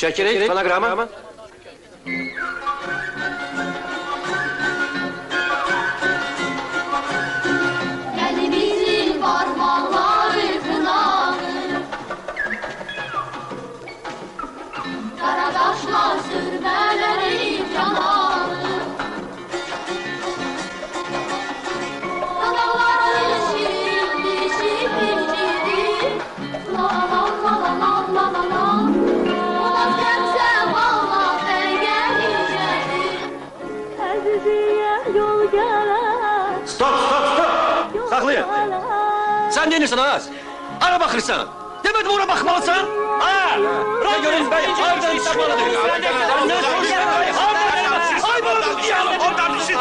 Çekirik, fonogramma. Elimizin parmakları kınalı, Karadaşlar sürmeleri canalı, Dağları şirinli şirinli, la la la la la la la la. Ulan gemse valla gelecektir, Terziye yol gelir. Stop! Saklayın! Sen denirsin ağaz! Ara bakırsan! Demedim ona bakmalısın! Ha! Ne görün ben hardan sapmalıdır! Sen ne soruşturma? Ondan bir şey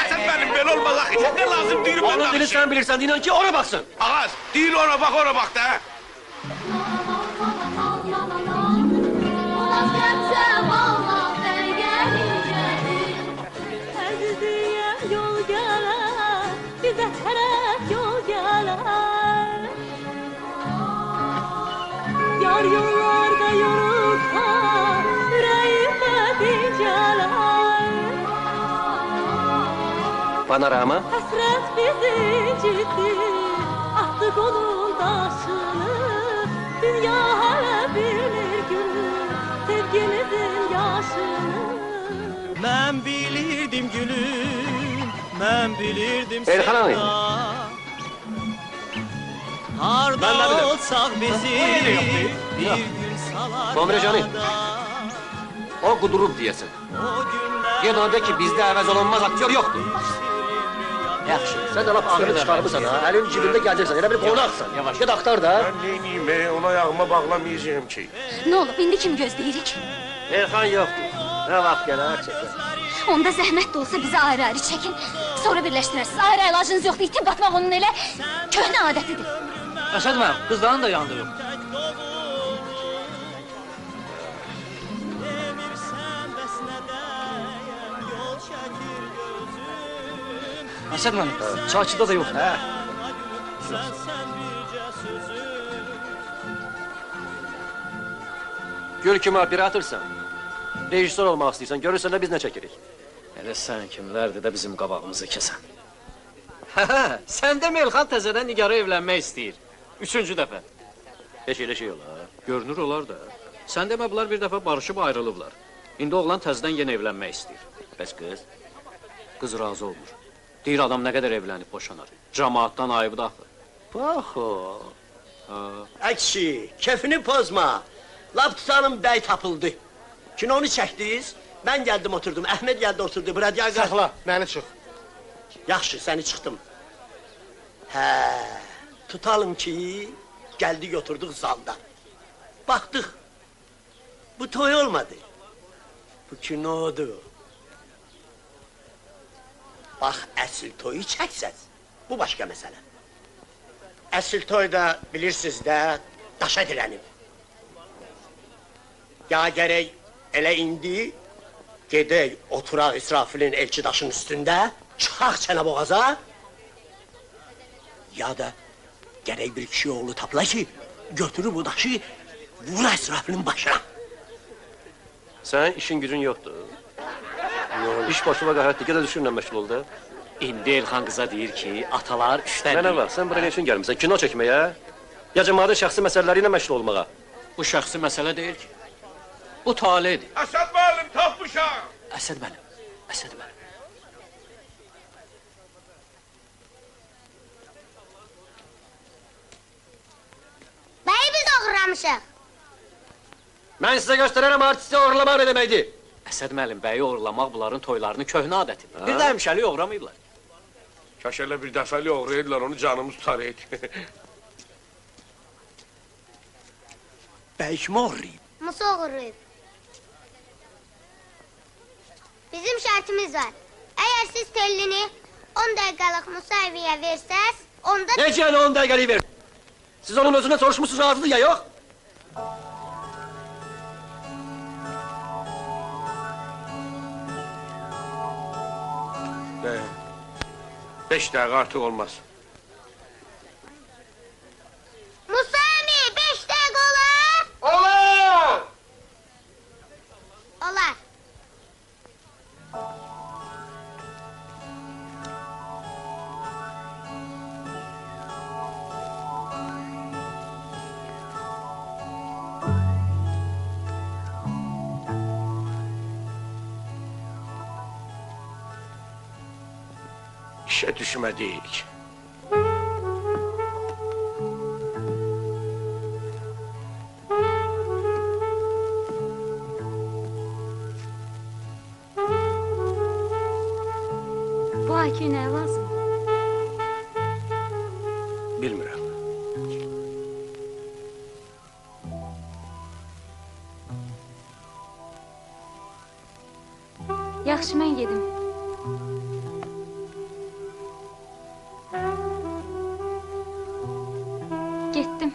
sen benim böyle olmaz akı. Ne lazım değilim ben Onun dili sen bilirsen inan ki ona baksın! Ağaz değil ona bak da. ulan gemse valla gelecektir. Terziye yol gelir. Bize terek yol gelir. Yar yollarda yorulsa yüreğime binceler. Panorama. Hasret bizi incitdi, attık onun taşını. Dünya hele bilir gülüm, sevgimizin yaşını. Mən bilirdim gülüm, mən bilirdim Elxan ağabey. Harda olsaq bizi bir gün salar Komre yada. O kudurub diyesin. O günlər Gel ona de ki bizde əvəz olunmaz aktör yoktur. Yaxşı, sen de laf ağrını çıkarmışsan ha. Elin cibinde geleceksen, elə bir qonaqsan. Yavaş. Gel aktar da. Ben neyniyim ona ayağıma bağlamayacağım ki. Ne olub, indi kim gözləyirik? Elxan yoktur. Ne vaxt gələr, çəkər. Onda zəhmət də olsa bizi ayrı-ayrı çəkin. Sonra birləşdirərsiniz. Ayrı ilacınız yoxdur, itib batmaq onun elə köhnə adətidir. Əsəd mənim, qızların da yanında yox. demirsən bəs nə dəyər, yol çəkir gözüm. Əsəd mənim, Çakıda da yoxdur. Sən bircə sözüm. Gül kimi operatorsan. Rejissor olmaq istəyirsən, görürsən də biz nə çəkirik. Elə sən kimlərdir də bizim qabağımızı kəsən. Sən demə Elxan təzədən Nigarə evlənmək istəyir. 3-cü dəfə. Heç elə şey olar. Görünür olar da. Sən demə bunlar bir dəfə barışıb ayrılıblar. İndi oğlan təzədən yenə evlənmək istəyir. Bəs qız? Qız razı olmur. Deyir adam nə qədər evlənib boşanar. Camaatdan ayıbdır axı. Bax o. Əksi, kefini pozma. Lap tutanım bəy tapıldı. Kinonu çəkdiniz, mən gəldim oturdum, Əhməd gəldi oturdu, Bradiyar... Saxla, məni çıx. Yaxşı, səni çıxdım. Hə, tutalım ki, gəldik oturduq zalda. Baxdıq, bu toy olmadı. Bu kinodur. Bax, əsl toyu çəksəz, bu başqa məsələ. Əsl toyda bilirsiniz də, daşa dirənib. Ya gərək elə indi gedək oturaq İsrafilin elçi daşının üstündə, çıxaq çənə boğaza, ya da gərək bir kişi oğlu tapla ki, götürür bu daşı, vur İsrafilin başına. Sən işin gücün yoxdur. İş başıma qəhətdir, gədə düşünlə məşğul ol da. İndi Elxan qıza deyir ki, atalar üçdən Mənə bax, sən buraya üçün gəlmirsən, kino çəkməyə, ya cəmaatın şəxsi məsələləri ilə məşğul olmağa. Bu şəxsi məsələ deyil ki. Bu taledir. Əsəd müəllim tapmışam. Əsəd mənim, Əsəd mənim. Bəyi biz oğurlamışıq. Mən sizə göstərərəm artisti oğurlamaq nə deməkdir. Əsəd müəllim, bəyi oğurlamaq bunların toylarının köhnə adətidir. Bir də həmişəlik oğramayıblar. Kaş elə bir dəfəli oğrayırdılar, onu canımız tutar et. Bəy kimi oğurlayıb? Musa oğurlayıb. Bizim şərtimiz var. Əgər siz tellini 10 dəqiqəlıq Musaeviyə versəz, onda... Necə yəni 10 dəqiqəlik ver? Siz onun özüne soruşmuşsunuz ağzını ya yok? De. 5 dəqiqə artıq olmaz. Musaevi 5 dəqiqə olar! Olar! işə düşmədik. Bu Akif nə lazım? Bilmirəm. Yaxşı, mən gedim. Getdim.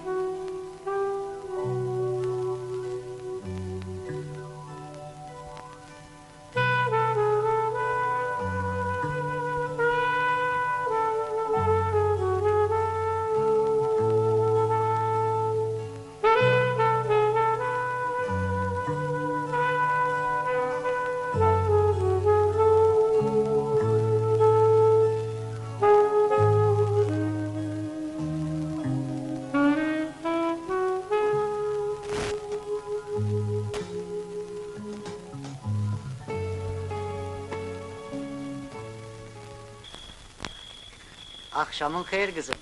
Akşamın xeyir kızım.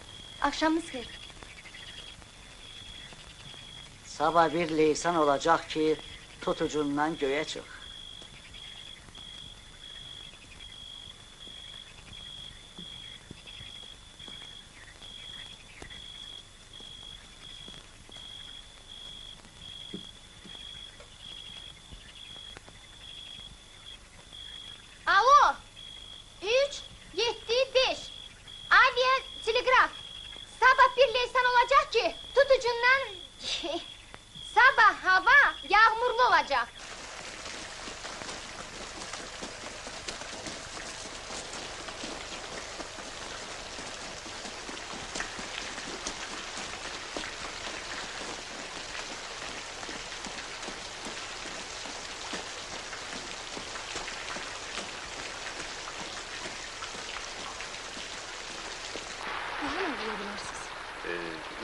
Axşamınız xeyir. Sabah bir leysan olacak ki tutucundan göğe çık. Alo. 3, 7, 5. Aviye telegraf. Sabah bir leysan olacak ki tutucundan... Sabah hava yağmurlu olacak.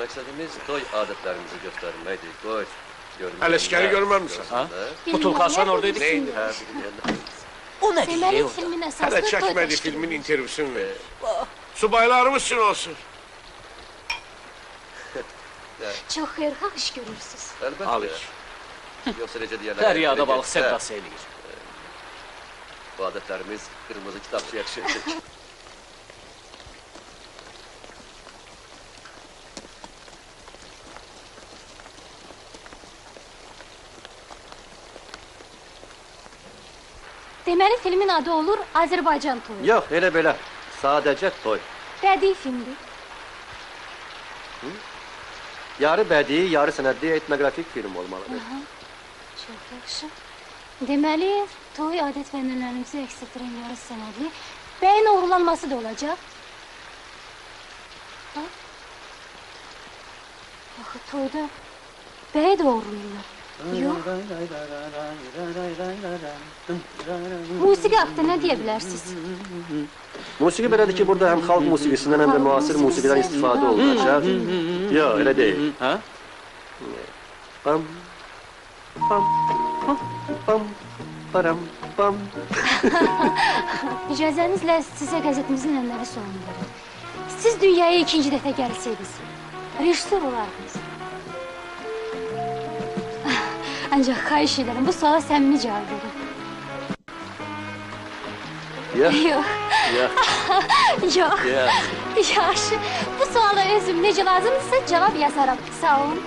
Məqsədimiz toy adətlərimizi göstərməkdir. Qoy. Ələşkəri görməmisən? Ha? Bu Tulkarsan oradaydı ki. Neydi? O nə Deməli deyir orada? filmin əsaslı Hələ toy çəkmədi təşkil filmin intervyusunu ver. Subaylarımız üçün olsun. Çox xeyirxah iş görürsünüz. Al Əlbəttə. iç. Yoxsa necə deyərlər? Dəryada balıq Getsə, sevdası eləyir. Bu adətlərimiz qırmızı kitabçıya düşəcək. Deməli filmin adı olur Azərbaycan toyu. Yox, elə belə. Sadəcə toy. Bədii filmdir. Yarı bədii, yarı sənədli etnoqrafik film olmalıdır. Çox yaxşı. Deməli toy adət və ənənələrimizi əks etdirən yarı sənədli bəyin uğurlanması da olacaq. Ha? Axı toyda bəyi də uğurlayırlar. Yox. Musiqi haqqında nə deyə bilərsiniz? Musiqi belədir ki, burada həm xalq musiqisindən, həm də müasir musiqidən istifadə olunacaq. Yox, elə deyil. Ha? Pam, pam, pam, pam, param, pam. İcazənizlə sizə qəzetimizin ənləri sonunu verin. Siz dünyaya ikinci dəfə gəlsəydiniz, rejissor olardınız. Ancaq xahiş edirəm, bu suala səmimi cavab verin. Yox, Yox, yox, yox. yox. Yaxşı, bu suala özüm necə lazımdırsa cavab yazaram. Sağ olun.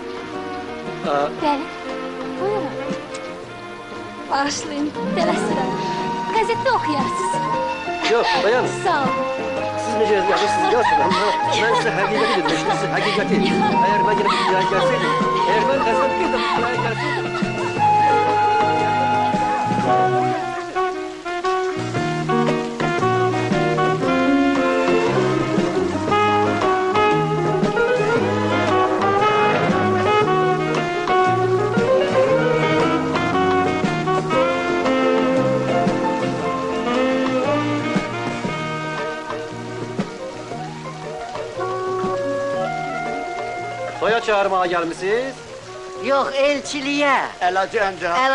Bəli, buyurun. Bağışlayın, tələsirəm. Qəzetdə oxuyarsınız. Yox, dayanın. Sağ olun. Siz necə yazırsınız, yazın. Amma mən sizə həqiqəti dedim, siz həqiqəti. Əgər mən yenə bu dünyaya gəlsəydim, əgər mən qəzət bir də bu dünyaya gəlsəydim, toya çağırmağa gəlmisiniz? Yok elçiliğe. Əlacı əncə.